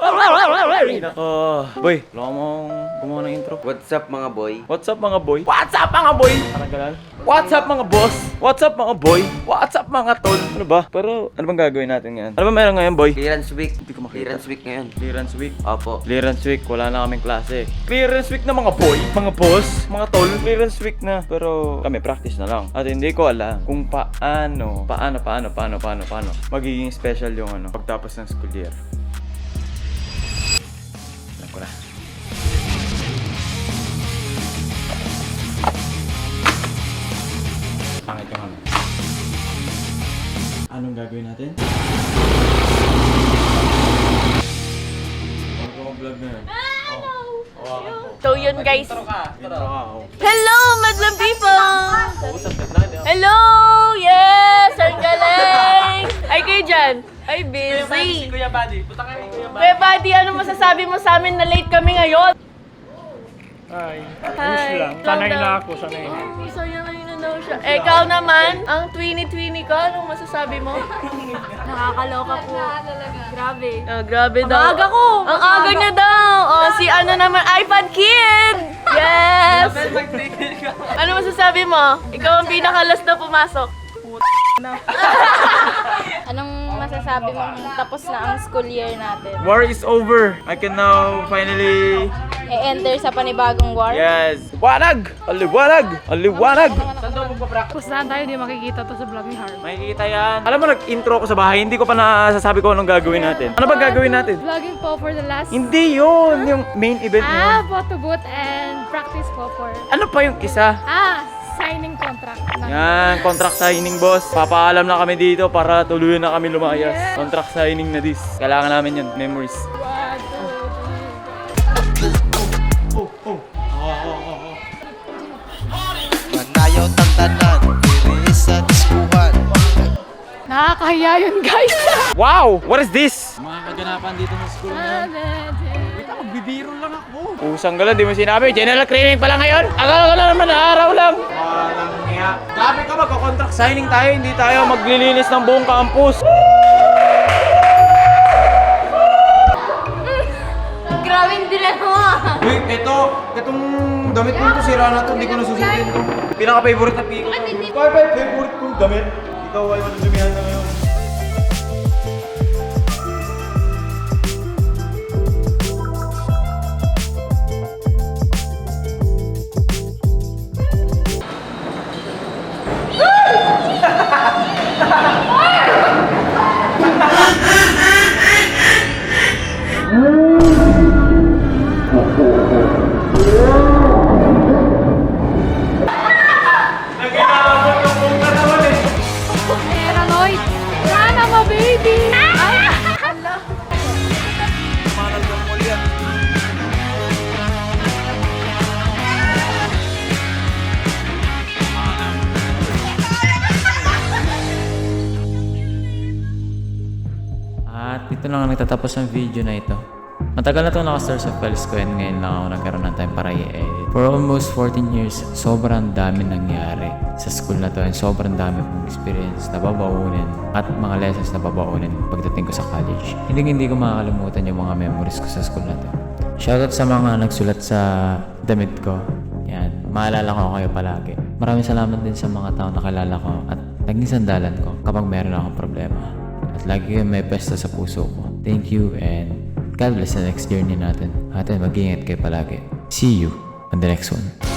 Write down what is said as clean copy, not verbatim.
Nako. Boy, wala mong gumawa ng intro. What's up mga boy? What's up mga boy? What's up mga boy? Parang ganun. What's up mga boss? What's up mga boy? What's up mga tol? Ano ba? Pero ano bang gagawin natin ngayon? Ano ba meron ngayon boy? Clearance week. Hindi ko makita. Clearance week ngayon. Clearance week. Opo. Clearance week, wala na kaming klase. Clearance week na mga boy, mga boss, mga tol. Clearance week na. Pero kami practice na lang. At hindi ko alam kung paano magiging special yung ano pagtapos ng school year. Alam ko na. Pangit yung ano. Anong gagawin natin? Vlog na yun. So yun guys. Intro ka, oh. Hello Madlang people! Hello! Yes! Ang galing! Ay kayo dyan! Ay busy! Kuya Buddy, punta kayo Kuya Buddy. Kuya Buddy, ano masasabi mo sa amin na late kami ngayon? Ay, Hi. ayos lang. Sanay na ako, sanay na. Oh, sanay na daw siya. Eh, ikaw naman, ang twini-twini ka, anong masasabi mo? Nakakaloka po. Grabe. Oh, grabe daw. Ang aga ko! Ang aga niya daw! Oh, si ano naman, iPad Kid! Yes! Ano masasabi mo? Ikaw ang pinaka-last na pumasok. Anong masasabi mong tapos na ang school year natin? War is over. I can now finally... E-enter sa panibagong war? Yes! Wanag! Aliwanag! Aliwanag! Pustahan tayo, di makikita to sa vlog ni Harv. Makikita yan. Alam mo, nag-intro ako sa bahay. Hindi ko pa nasasabi ko anong gagawin natin. Ano ba gagawin natin? Vlogging po for the last... Hindi yun! Yung main event na yun. photo booth and practice po for... Ano pa yung isa? Signing contract. Yan, contract signing boss. Papaalam na kami dito para tuluyan na kami lumayas. Contract signing na this. Kailangan namin yun. Memories. Manayaw tantanan, diri sa diskuhan. Nakakahiya yun, guys! Wow! What is this? Mga kaganapan dito sa school ngayon. Bibiro lang ako. Usang gala, di mo sinabi. General cleaning pala ngayon. Akala ko na naman na araw lang. Walang niya. Grabe ka, magka-contract signing tayo. Hindi tayo maglilinis ng buong campus. Grabe yung dilan mo ah! Uy, itong damit mo ito, sira na ito. Hindi ko nasusutin ito. Pinaka-favorite na piko. Favorite kong damit. Ikaw ay madudumihan na ngayon. Paranoid! Sana mo, baby! At dito lang nagtatapos ang video na ito. Matagal na itong naka-star sa files ko and ngayon lang ako nagkaroon ng time para i-edit. For almost 14 years, sobrang dami nangyari sa school na to and sobrang dami kong experience na babaunin at mga lessons na babaunin pagdating ko sa college. Hindi ko makakalimutan yung mga memories ko sa school na to. Shoutout sa mga nagsulat sa damit ko. Yan, maalala ko kayo palagi. Maraming salamat din sa mga tao na kilala ko at naging sandalan ko kapag meron akong problema. At lagi kayo may pesta sa puso ko. Thank you and God bless the next journey natin. At mag-ingat kayo palagi. See you on the next one.